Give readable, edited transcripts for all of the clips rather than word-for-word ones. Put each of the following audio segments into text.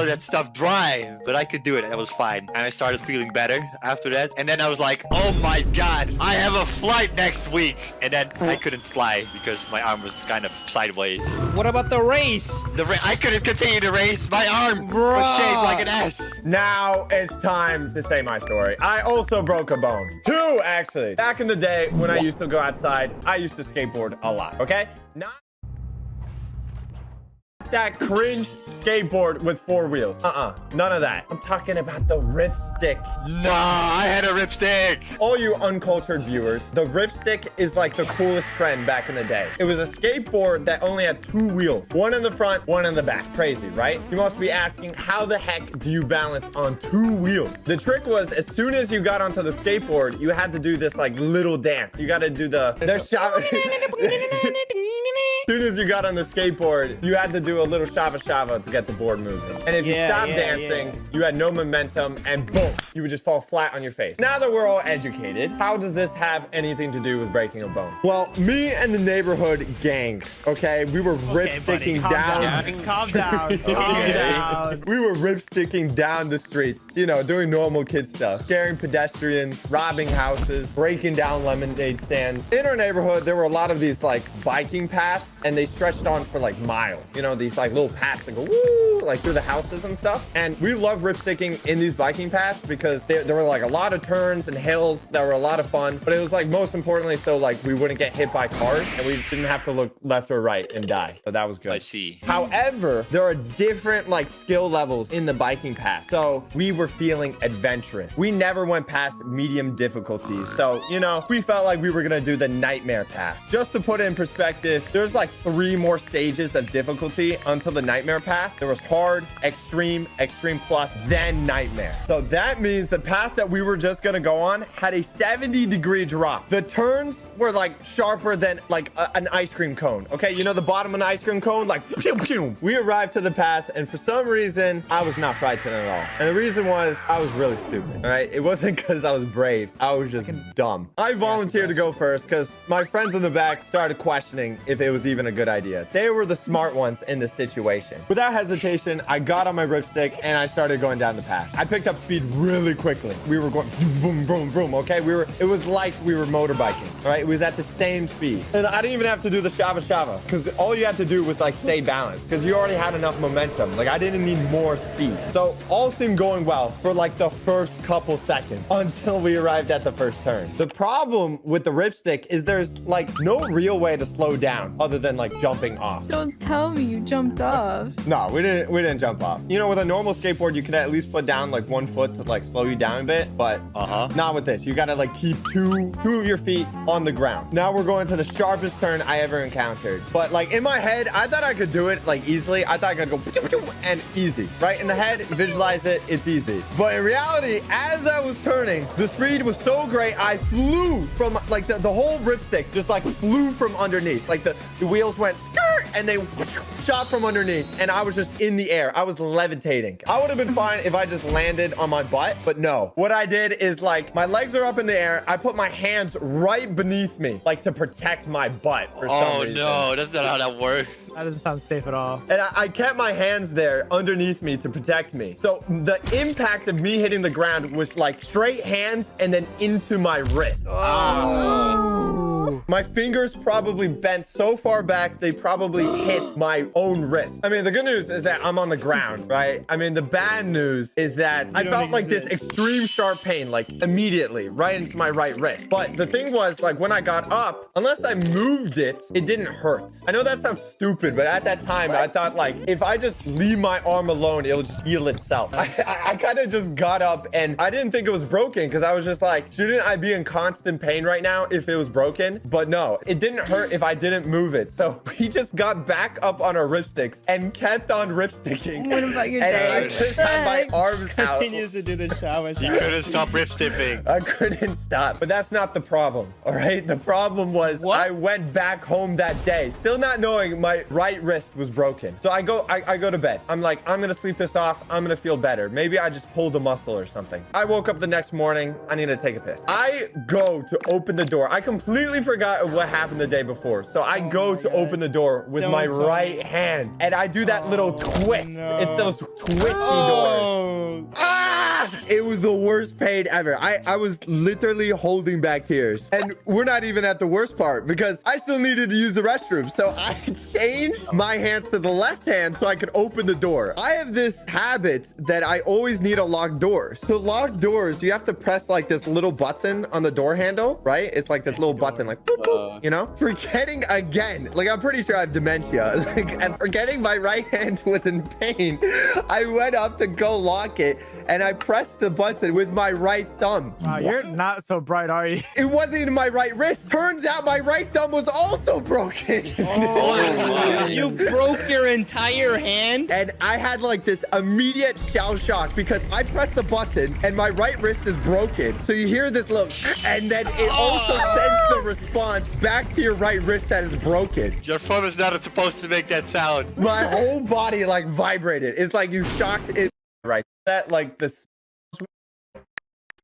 that stuff dry, but I could do it. And I was fine. And I started feeling better after that. And then I was like, oh my God, I have a flight next week. And then I couldn't fly because my arm was kind of sideways. What about the race? I couldn't continue the race. My arm Bruh. was shaped like an S. Now it's time to say my story. I also broke a bone. 2, actually. Back in the day when I used to go outside, I used to skateboard a lot, okay? Not that cringe skateboard with 4 wheels. None of that. I'm talking about the ripstick. Nah, I had a ripstick. All you uncultured viewers, the ripstick is like the coolest trend back in the day. It was a skateboard that only had 2 wheels. One in the front, one in the back. Crazy, right? You must be asking, how the heck do you balance on 2 wheels? The trick was, as soon as you got onto the skateboard, you had to do this like little dance. You got to do the shot. As soon as you got on the skateboard, you had to do a little shava shava to get the board moving. And if you stopped dancing, you had no momentum, and boom, you would just fall flat on your face. Now that we're all educated, how does this have anything to do with breaking a bone? Well, me and the neighborhood gang, okay, we were rip-sticking down. Calm down. Calm down. We were rip-sticking down the streets, you know, doing normal kid stuff, scaring pedestrians, robbing houses, breaking down lemonade stands. In our neighborhood, there were a lot of these like biking paths, and they stretched on for like miles. You know, these like little paths that go woo, like through the houses and stuff. And we love rip sticking in these biking paths because there were like a lot of turns and hills that were a lot of fun. But it was like most importantly, so like we wouldn't get hit by cars and we didn't have to look left or right and die. So that was good. I see. However, there are different like skill levels in the biking path. So we were feeling adventurous. We never went past medium difficulties. So, you know, we felt like we were going to do the nightmare path. Just to put it in perspective, there's like 3 more stages of difficulty until the nightmare path. There was hard, extreme, extreme plus, then nightmare. So that means the path that we were just going to go on had a 70-degree drop. The turns were like sharper than like an ice cream cone. Okay, you know the bottom of an ice cream cone? Like, pew, pew. We arrived to the path, and for some reason, I was not frightened at all. And the reason was I was really stupid, all right? It wasn't because I was brave. I was just dumb. I volunteered to go first because my friends in the back started questioning if it was even a good idea. They were the smart ones in the situation. Without hesitation, I got on my ripstick and I started going down the path. I picked up speed really quickly. We were going boom, boom, boom, okay? It was like we were motorbiking, all right? It was at the same speed. And I didn't even have to do the shava shava because all you had to do was like stay balanced because you already had enough momentum. Like I didn't need more speed. So all seemed going well for like the first couple seconds until we arrived at the first turn. The problem with the ripstick is there's like no real way to slow down other than like jumping off. Don't tell me you jumped off. No, we didn't jump off. You know, with a normal skateboard, you can at least put down like 1 foot to like slow you down a bit, but not with this. You gotta like keep two of your feet on the ground. Now we're going to the sharpest turn I ever encountered. But like in my head, I thought I could do it like easily. I thought I could go and easy, right? In the head, visualize it, it's easy. But in reality, as I was turning, the speed was so great, I flew from like the whole ripstick just like flew from underneath. Like the wheels went skirt and they shot from underneath, and I was just in the air. I was levitating. I would have been fine if I just landed on my butt, but no. What I did is like my legs are up in the air. I put my hands right beneath me, like to protect my butt for some reason. Oh no, that's not how that works. That doesn't sound safe at all. And I kept my hands there underneath me to protect me. So the impact of me hitting the ground was like straight hands and then into my wrist. Oh. My fingers probably bent so far back, they probably hit my own wrist. I mean, the good news is that I'm on the ground, right? I mean, the bad news is that I felt like this extreme sharp pain, like immediately right into my right wrist. But the thing was, like when I got up, unless I moved it, it didn't hurt. I know that sounds stupid, but at that time, I thought like, if I just leave my arm alone, it'll just heal itself. I kind of just got up and I didn't think it was broken because I was just like, shouldn't I be in constant pain right now if it was broken? But no, it didn't hurt if I didn't move it. So we just got back up on our ripsticks and kept on ripsticking. What about your and dad? I just had my arms out. Continues to do the shower. You couldn't stop ripstipping. I couldn't stop. But that's not the problem, all right? The problem was I went back home that day, still not knowing my right wrist was broken. So I go to bed. I'm like, I'm going to sleep this off. I'm going to feel better. Maybe I just pulled a muscle or something. I woke up the next morning. I need to take a piss. I go to open the door. I completely forgot what happened the day before. So I go to open the door with Don't my tell me. right hand, and I do that little twist. no. It's those twisty doors. Oh. Ah! It was the worst pain ever. I was literally holding back tears. And we're not even at the worst part because I still needed to use the restroom. So I changed my hands to the left hand so I could open the door. I have this habit that I always need a locked door. To lock doors, you have to press like this little button on the door handle, right? It's like this little button, like boop, boop, you know? Forgetting again. Like, I'm pretty sure I have dementia. Like, and forgetting my right hand was in pain. I went up to go lock it and I pressed the button with my right thumb. Wow, you're not so bright, are you? It wasn't even my right wrist. Turns out my right thumb was also broken. You broke your entire hand? And I had like this immediate shell shock because I pressed the button and my right wrist is broken. So you hear this little, and then it also sends the response back to your right wrist that is broken. Your phone is not supposed to make that sound. My whole body like vibrated. It's like you shocked it right. That like this.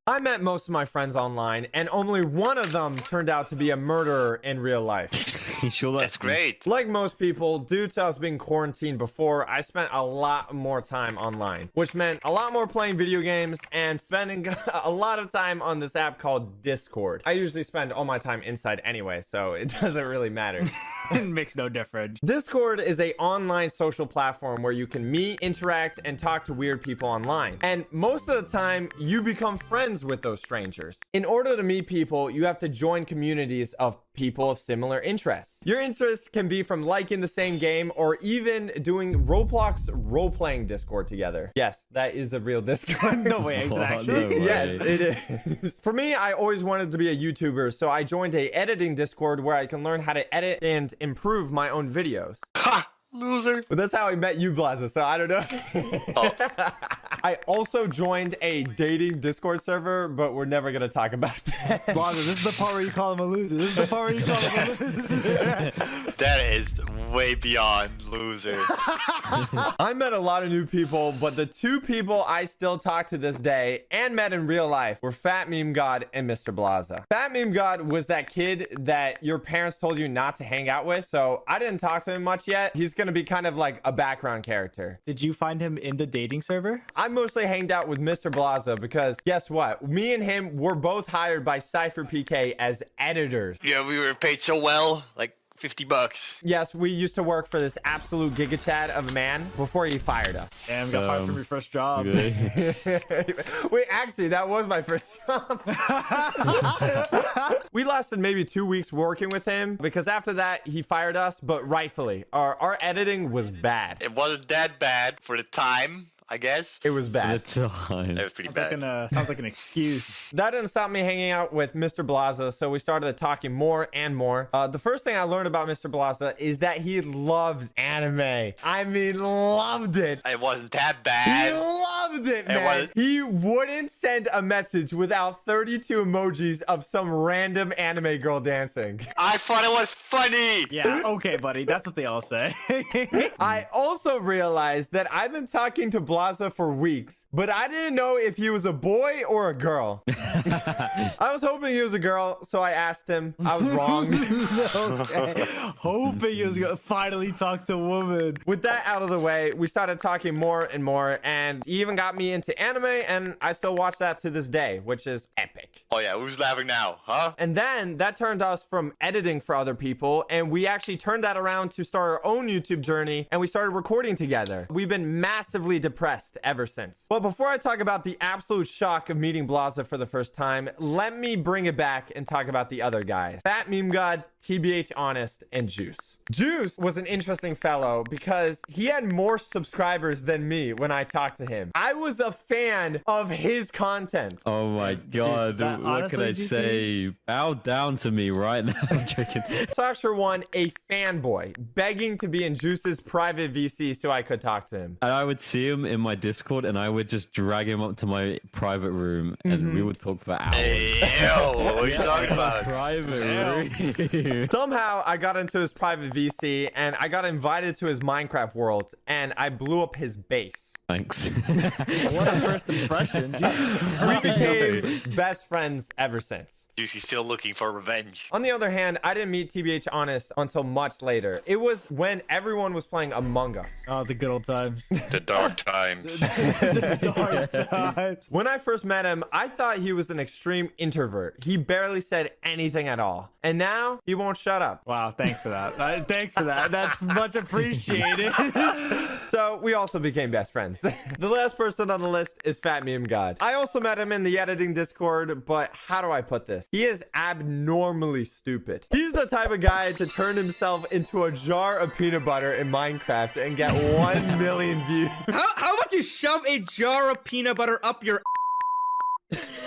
I met most of my friends online, and only one of them turned out to be a murderer in real life. You sure That's great. Like most people, due to us being quarantined before, I spent a lot more time online, which meant a lot more playing video games and spending a lot of time on this app called Discord. I usually spend all my time inside anyway, so it doesn't really matter. It makes no difference. Discord is a online social platform where you can meet, interact, and talk to weird people online. And most of the time, you become friends with those strangers. In order to meet people, you have to join communities of people of similar interests. Your interests can be from liking the same game or even doing Roblox role-playing Discord together. Yes, that is a real Discord. No way, exactly. No way. Yes, it is. For me, I always wanted to be a YouTuber, so I joined a editing Discord where I can learn how to edit and improve my own videos. Ha! Loser. But that's how I met you, Blaza, so I don't know. Oh. I also joined a dating Discord server, but we're never going to talk about that. Blaza, this is the part where you call him a loser. This is the part where you call him a loser. That is way beyond loser. I met a lot of new people, but the two people I still talk to this day and met in real life were Fat Meme God and Mr. Blaza. Fat Meme God was that kid that your parents told you not to hang out with, so I didn't talk to him much yet. He's going to be kind of like a background character. Did you find him in the dating server? I mostly hanged out with Mr. Blaza because guess what? Me and him were both hired by Cypher PK as editors. Yeah, we were paid so well, like $50. Yes, we used to work for this absolute giga chad of a man before he fired us. Damn, got fired from your first job. Good. Wait, actually, that was my first job. We lasted maybe 2 weeks working with him because after that, he fired us, but rightfully. Our editing was bad. It wasn't that bad for the time, I guess. It was bad. The time. It was pretty Sounds like an excuse. That didn't stop me hanging out with Mr. Blaza, so we started talking more and more. The first thing I learned about Mr. Blaza is that he loves anime. I mean, loved it. It wasn't that He bad. loved it, man. He wouldn't send a message without 32 emojis of some random anime girl dancing. I thought it was funny. Yeah, okay, buddy. That's what they all say. I also realized that I've been talking to Blaza for weeks, but I didn't know if he was a boy or a girl. I was hoping he was a girl, so I asked him. I was wrong. Okay. Hoping he was going to finally talk to a woman. With that out of the way, we started talking more and more, and he even got me into anime, and I still watch that to this day, which is epic. Oh yeah, who's laughing now, huh? And then that turned us from editing for other people, and we actually turned that around to start our own YouTube journey, and we started recording together. We've been massively depressed ever since. But before I talk about the absolute shock of meeting Blaza for the first time, let me bring it back and talk about the other guys. Fat Meme God, TBH Honest, and Juice. Juice was an interesting fellow because he had more subscribers than me when I talked to him. I was a fan of his content. Oh my god, that what can honestly, I GC? say? Bow down to me right now. I'm joking. Sasha won a fanboy begging to be in Juice's private VC so I could talk to him. And I would see him in my Discord and I would just drag him up to my private room and we would talk for hours. Hey, yo, what are you talking about? Private room. Somehow I got into his private VC and I got invited to his Minecraft world and I blew up his base. Thanks. What a first impression. Jesus We Christ. became best friends ever since. Juicy's still looking for revenge. On the other hand, I didn't meet TBH Honest until much later. It was when everyone was playing Among Us. Oh, the good old times. The dark times. Dark times. When I first met him, I thought he was an extreme introvert. He barely said anything at all. And now he won't shut up. Wow, thanks for that. Thanks for that. That's much appreciated. So we also became best friends. The last person on the list is Fat Meme God. I also met him in the editing Discord, but how do I put this? He is abnormally stupid. He's the type of guy to turn himself into a jar of peanut butter in Minecraft and get 1 million views. How about you shove a jar of peanut butter up your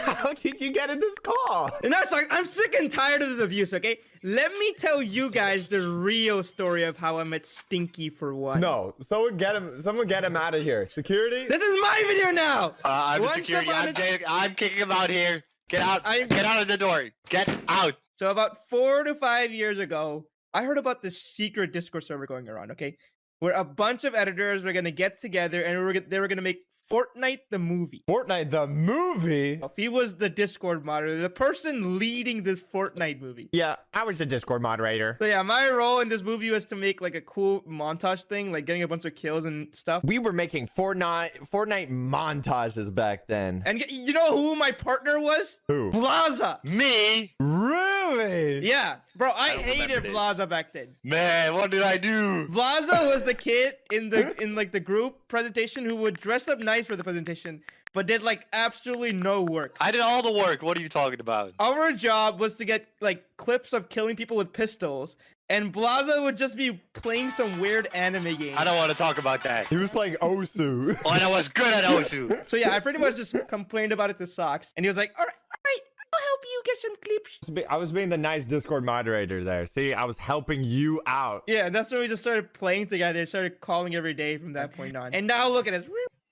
How did you get in this call? And that's like, I'm sick and tired of this abuse, okay? Let me tell you guys the real story of how I met Stinky for one. No, someone get him out of here. Security? This is my video now! I'm Once security. upon a- I'm kicking him out here. Get out. I'm- Get out of the door. Get out. So about 4 to 5 years ago, I heard about this secret Discord server going around, okay? Where a bunch of editors were gonna get together and they were gonna make Fortnite the movie. Fortnite the movie? He was the Discord moderator, the person leading this Fortnite movie. Yeah, I was the Discord moderator. So yeah, my role in this movie was to make like a cool montage thing, like getting a bunch of kills and stuff. We were making Fortnite montages back then. And you know who my partner was? Who? Blaza. Me? Really? Yeah, bro, I don't hated remember this. Blaza back then. Man, what did I do? Blaza was the kid in like the group presentation who would dress up nice for the presentation, but did like absolutely no work. I did all the work. What are you talking about? Our job was to get like clips of killing people with pistols, and Blaza would just be playing some weird anime game. I don't want to talk about that. He was playing Osu. Oh, and I was good at Osu. So yeah, I pretty much just complained about it to Socks, and he was like, all right, I'll help you get some clips. I was being the nice Discord moderator there. See, I was helping you out. Yeah, and that's when we just started playing together, started calling every day from that point on. And now look at us,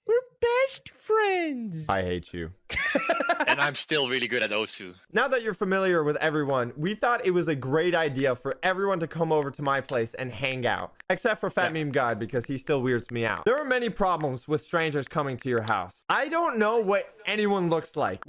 we're best friends. I hate you. And I'm still really good at Osu. Now that you're familiar with everyone, we thought it was a great idea for everyone to come over to my place and hang out. Except for Fat Meme God, because he still weirds me out. There are many problems with strangers coming to your house. I don't know what anyone looks like.